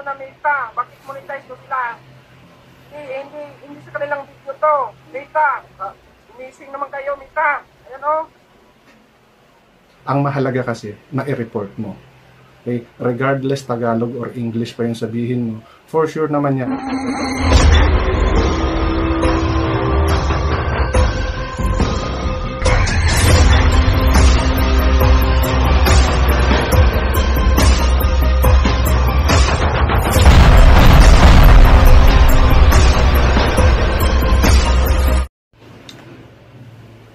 na Meta? Bakit monetize mo sila? Hindi sa kanilang video to. Meta, gumising naman kayo, Meta. Ayan o. Ang mahalaga kasi, na i-report mo. Okay? Regardless Tagalog or English pa yung sabihin mo, for sure naman yan.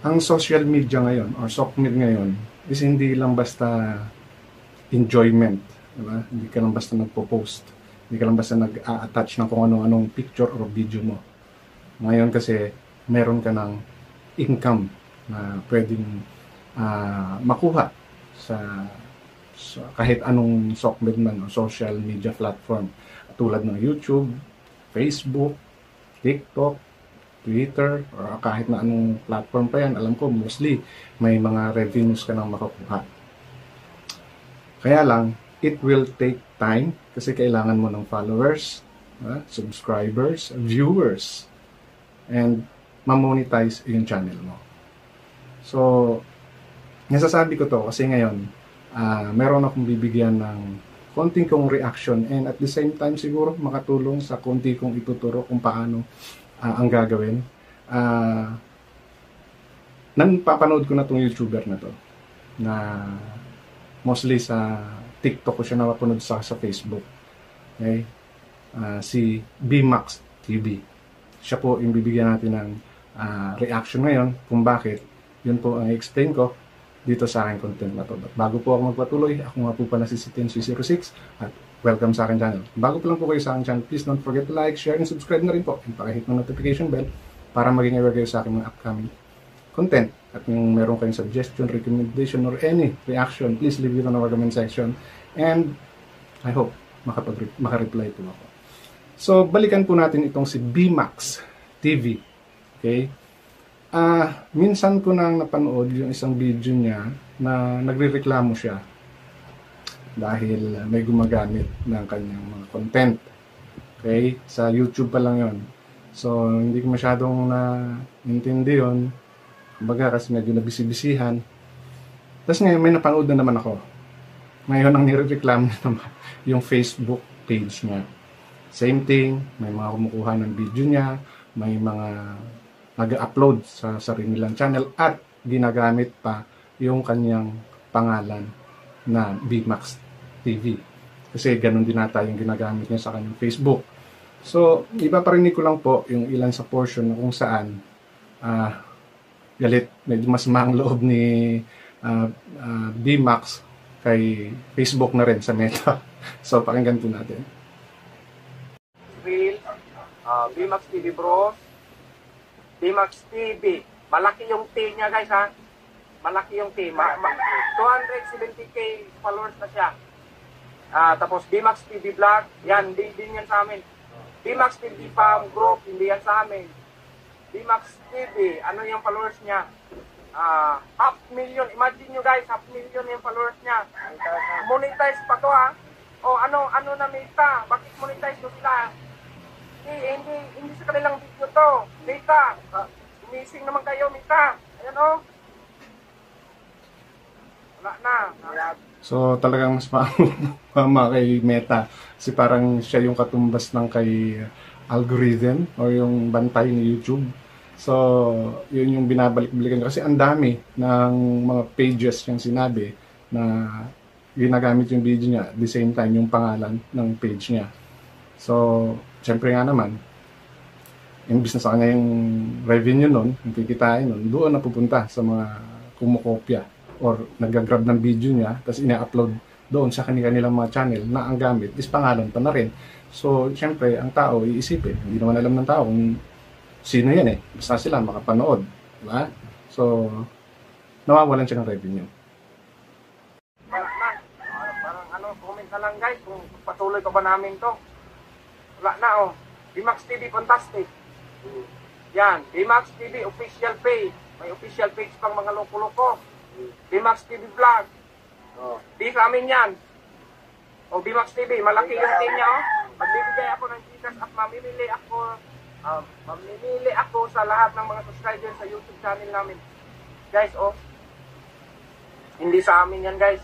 Ang social media ngayon, or SOCMED ngayon, is hindi lang basta enjoyment. Diba? Hindi ka lang basta nagpo-post. Hindi ka lang basta nag-a-attach ng kung ano-anong picture or video mo. Ngayon kasi, meron ka ng income na pwedeng makuha sa kahit anong SOCMED man o social media platform. Tulad ng YouTube, Facebook, TikTok, Twitter, or kahit na anong platform pa yan, alam ko mostly may mga revenues ka nang makakuha. Kaya lang, it will take time kasi kailangan mo ng followers, subscribers, viewers, and ma-monetize yung channel mo. So, nasasabi ko to kasi ngayon, meron akong bibigyan ng konting kong reaction and at the same time siguro makatulong sa konti kong ituturo kung paano ang gagawin. Nang papanood ko na tong YouTuber na to, na mostly sa TikTok ko siya napapanood sa Facebook. Okay? Si BMax TV. Siya po yung bibigyan natin ng reaction ngayon kung bakit. Yun po ang i-explain ko dito sa aking content na to. But bago po ako magpatuloy, ako nga po pala si Tensi06 at welcome sa aking channel. Bago pa lang po kayo sa aking channel, please don't forget to like, share, and subscribe na rin po. And pakihit ng notification bell para maging aware kayo sa aking mga upcoming content. At kung meron kayong suggestion, recommendation, or any reaction, please leave it on our comment section. And I hope makareply po ako. So, balikan po natin itong si BMax TV. Okay? Minsan ko nang napanood yung isang video niya na nagrereklamo siya dahil may gumagamit ng kanyang mga content. Okay? Sa YouTube pa lang yon. So, hindi ko masyadong na-intindi yun. Kumbaga, kasi medyo nabisi-bisihan. Tapos ngayon, may napanood na naman ako. Ngayon, ang nirereklamo naman yung Facebook page niya. Same thing, may mga kumukuha ng video niya, may mga nag-upload sa sarili nilang channel at ginagamit pa yung kanyang pangalan na BMax TV. Kasi ganun din nata yung ginagamit niya sa kanyang Facebook. So, ipaparinig ko lang po yung ilan sa portion na kung saan galit, medyo masama ang loob ni BMax kay Facebook na rin sa Meta. So, pakinggan po natin. BMax TV bro. BMax TV. Malaki yung T niya guys ha. Malaki yung T. 270k followers na siya. Tapos BMax TV Vlog. Yan, din yan sa amin. BMax TV Farm Group. Hindi yan sa amin. BMax TV. Ano yung followers niya? 500,000. Imagine nyo guys, 500,000 yung followers niya. Monetize pa to ha. O ano na Meta? Bakit monetize mo sila? Hindi sa kanilang video to. Meta, gumising naman kayo, Meta. Ayan o. Wala na. So talagang mas mama kay Meta. Kasi parang siya yung katumbas ng kay algorithm or yung bantay ni YouTube. So yun yung binabalik-balikan. Kasi ang dami ng mga pages yung sinabi na ginagamit yung video niya. At the same time yung pangalan ng page niya. So siyempre nga naman, yung business sa kanya yung revenue nun, yung kikitain nun, doon na pupunta sa mga kumukopya or nag-grab ng video niya, tapos ina-upload doon sa kanilang mga channel na ang gamit is pangalan pa na rin. So, siyempre, ang tao iisipin. Hindi naman alam ng tao kung sino yan eh. Basta sila makapanood. Diba? So, nawawalan siya ng revenue. Parang comment na lang guys kung patuloy pa ba namin to. Wala na oh. BMax TV fantastic. Yan, BMax TV official page. May official page pang mga loko-loko. BMax TV vlog. Di sa amin yan. O BMAX TV, malaki yung team niya, oh. Magbibigay ako ng Gcash at mamimili ako sa lahat ng mga subscribers sa YouTube channel namin. Guys, oh. Hindi sa amin yan, guys.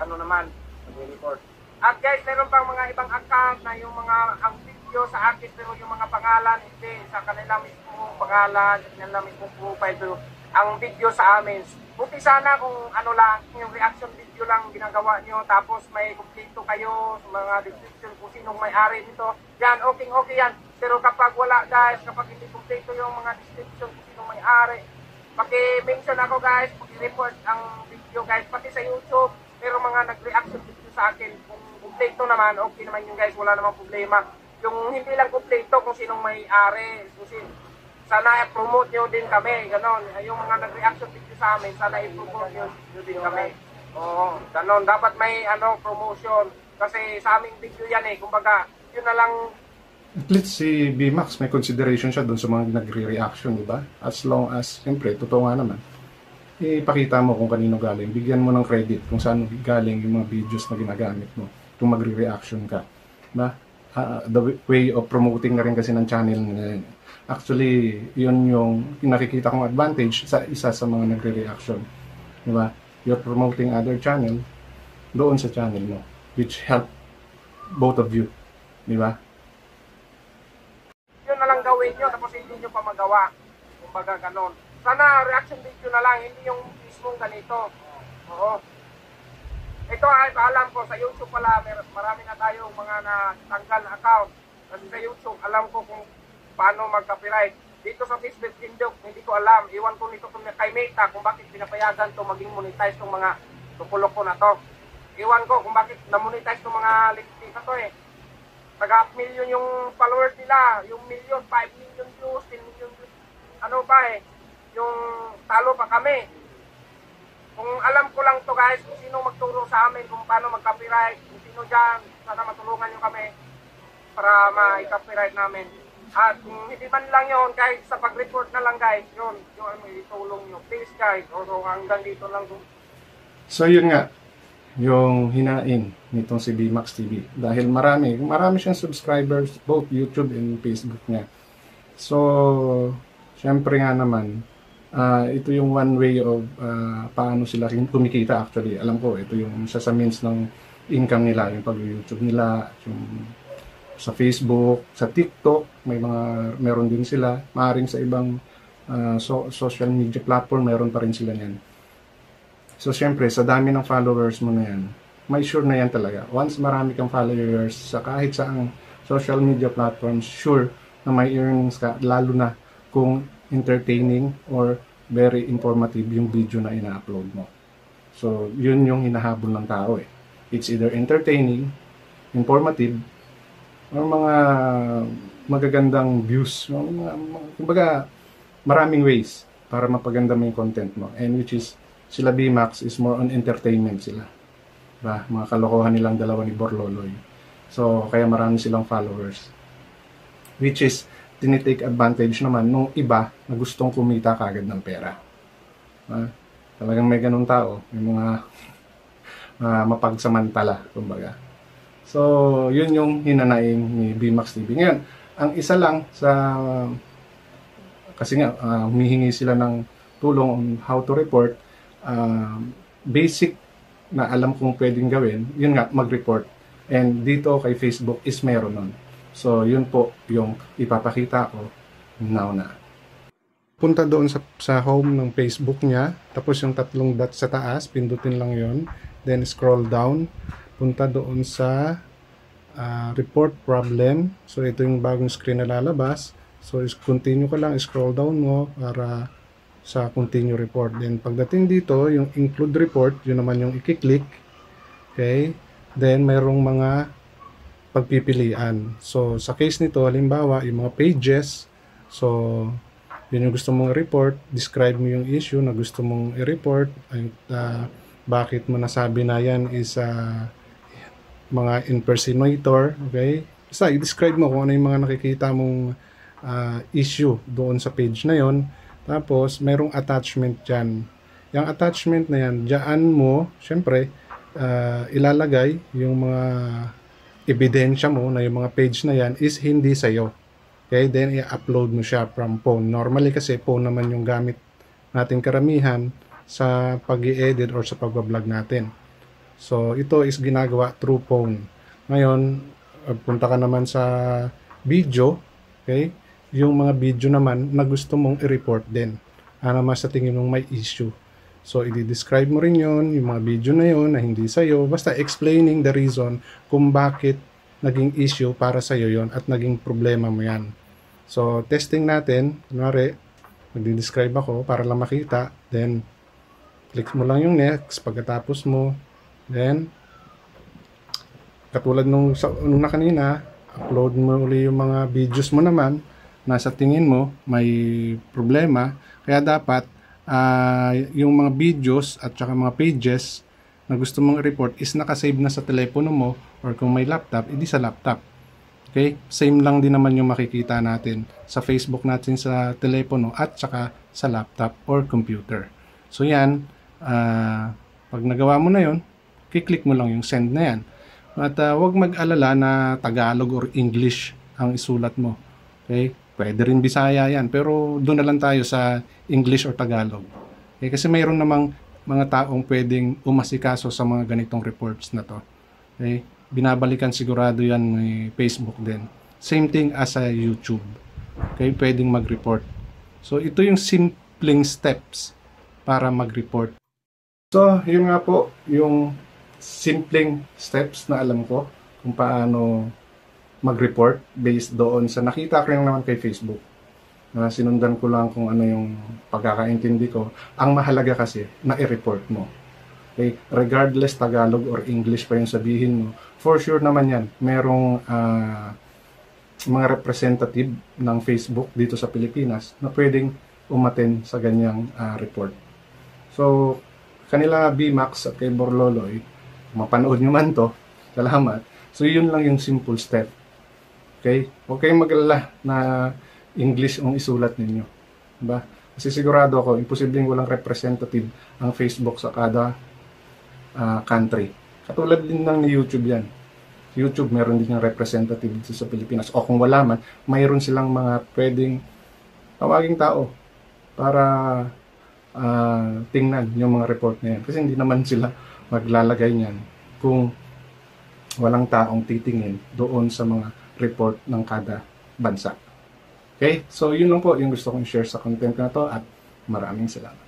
Ano naman, pag-report. At guys, meron pang mga ibang account na yung mga ang video sa akin pero yung mga pangalan hindi sa kanila mismo pangalan, kanila mismo profile pero ang video sa amin. Buti sana kung ano lang, yung reaction video lang ginagawa nyo tapos may kumpleto kayo sa mga description kung sinong may-ari nito. Yan, okay yan. Pero kapag wala guys, kapag hindi kumpleto yung mga description kung sinong may-ari, paki-mention ako guys, paki-report ang video guys, pati sa YouTube. Pero mga nag-reaction video sa akin, kung kumpleto naman, okay naman yung guys, wala namang problema. Yung hindi lang kumpleto kung sinong may-ari, sana i-promote nyo din kami, ganon. Yung mga nag-reaction video sa amin, sana i-promote nyo din kami. Oo, ganon. Dapat may promotion. Kasi sa aming video yan kumbaga, yun na lang. At least si BMAX may consideration siya doon sa mga nagre-reaction, di ba? As long as, siyempre, totoo nga naman, ipakita mo kung kanino galing. Bigyan mo ng credit kung saan galing yung mga videos na ginagamit mo kung magre-reaction ka. Diba? The way of promoting na rin kasi ng channel na yun. Actually, yun yung nakikita kong advantage sa isa sa mga nagre-reaction. Diba? You're promoting other channel doon sa channel mo, which help both of you. Diba? Yun na lang gawin nyo, tapos hindi nyo pa magawa. Kumbaga ganon. Sana reaction video na lang, hindi yung mismong ganito. Oo. Ito ay paalam ko, sa YouTube pala, marami na tayong mga natanggal na account. Kasi sa YouTube, alam ko kung paano mag-copyright. Dito sa Facebook, hindi ko alam. Iwan ko nito kay Meta kung bakit pinapayagan to maging monetize tong mga tukulok ko na to. Iwan ko kung bakit na-monetize tong mga links na to Taga-million yung followers nila. Yung million, 5 million views, 10 million views. Ano ba yung talo pa kami. Kung alam ko lang to guys, kung sino magturo sa amin kung paano mag-copyright, kung sino dyan, sana matulungan nyo kami para ma-copyright namin. At kung hindi man lang yun, kahit sa pag-report na lang guys, yun ang itulong nyo. Please guys, o hanggang dito lang. So yun nga, yung hinain nitong si BMAX TV. Dahil marami siyang subscribers, both YouTube and Facebook niya. So, syempre nga naman, ito yung one way of paano sila kumikita actually. Alam ko, ito yung isa sa means ng income nila, yung pag-YouTube nila, yung sa Facebook, sa TikTok, meron din sila. Maaaring sa ibang social media platform, meron pa rin sila niyan. So, syempre, sa dami ng followers mo na yan, may sure na yan talaga. Once marami kang followers sa kahit saang social media platforms, sure na may earnings ka, lalo na kung entertaining or very informative yung video na ina-upload mo. So, yun yung hinahabol ng tao It's either entertaining, informative, or mga magagandang views. Kumbaga, maraming ways para mapaganda mo yung content mo. And which is, sila BMAX is more on entertainment sila. Diba? Mga kalokohan nilang dalawa ni Borloloy. So, kaya marami silang followers. Which is, tinitake advantage naman nung iba na gustong kumita kagad ng pera. Talagang may ganun tao, may mga mapagsamantala, kumbaga. So, yun yung hinanaing ni BMAX TV. Ngayon, ang isa lang sa, kasi nga, humihingi sila ng tulong on how to report, basic na alam kong pwedeng gawin, yun nga, mag-report. And dito kay Facebook is meron nun. So, yun po yung ipapakita ko now na. Punta doon sa home ng Facebook niya, tapos yung tatlong dots sa taas, pindutin lang yun. Then, scroll down. Punta doon sa report problem. So, ito yung bagong screen na lalabas. So, continue ka lang, scroll down mo para sa continue report. Then, pagdating dito, yung include report, yun naman yung i-click. Okay? Then, mayroong mga pagpipilian. So, sa case nito, halimbawa, yung mga pages. So, yun yung gusto mong report. Describe mo yung issue na gusto mong i-report. Bakit mo nasabi na yan is mga impersonator. Okay? Basta, i-describe mo kung ano yung mga nakikita mong issue doon sa page na yon. Tapos, mayroong attachment dyan. Yung attachment na yan, dyan mo, syempre, ilalagay yung mga ebidensya mo na yung mga page na yan is hindi sa'yo. Okay, then i-upload mo siya from phone. Normally kasi phone naman yung gamit natin karamihan sa pag-i-edit or sa pag-vlog natin. So ito is ginagawa through phone. Ngayon, punta ka naman sa video, okay? Yung mga video naman na gusto mong i-report din. Ano naman sa tingin mong may issue. So i-describe mo rin yun, yung mga video na yun na hindi sa'yo. Basta explaining the reason kung bakit naging issue para sa'yo yun at naging problema mo yan. So, testing natin. Kunwari, magdi-describe ako para lang makita. Then, click mo lang yung next. Pagkatapos mo, then, katulad nung na kanina, upload mo uli yung mga videos mo naman na sa tingin mo may problema. Kaya dapat, yung mga videos at saka mga pages na gusto mong report is nakasave na sa telepono mo or kung may laptop, edi sa laptop. Okay? Same lang din naman yung makikita natin sa Facebook natin sa telepono at saka sa laptop or computer. So yan, pag nagawa mo na yon, kiklik mo lang yung send na yan. At huwag mag-alala na Tagalog or English ang isulat mo. Okay? Pwede rin Bisaya yan, pero doon na lang tayo sa English or Tagalog. Okay? Kasi mayroon namang mga taong pwedeng umasikaso sa mga ganitong reports na to. Okay? Binabalikan sigurado yan may Facebook din. Same thing as sa YouTube. Okay, pwedeng mag-report. So, ito yung simpleng steps para mag-report. So, yun nga po, yung simpleng steps na alam ko kung paano mag-report based doon sa nakita ko lang naman kay Facebook. Sinundan ko lang kung ano yung pagkakaintindi ko. Ang mahalaga kasi, na i-report mo. Okay? Regardless Tagalog or English pa yung sabihin mo, for sure naman yan, merong mga representative ng Facebook dito sa Pilipinas na pwedeng umattend sa ganyang report. So, kanila BMax at kay Borloloy, mapanood nyo man to, salamat. So, yun lang yung simple step. Okay? Huwag kayong mag-alala na English ang isulat ninyo. Diba? Kasi sigurado ako, imposibleng walang representative ang Facebook sa kada country. Katulad din ng ni YouTube yan. YouTube, meron din yung representative dito sa Pilipinas. O kung wala man, mayroon silang mga pwedeng tawaging tao para tingnan yung mga report na yan. Kasi hindi naman sila maglalagay niyan kung walang taong titingin doon sa mga report ng kada bansa. Okay? So, yun lang po yung gusto kong share sa content na to at maraming salamat.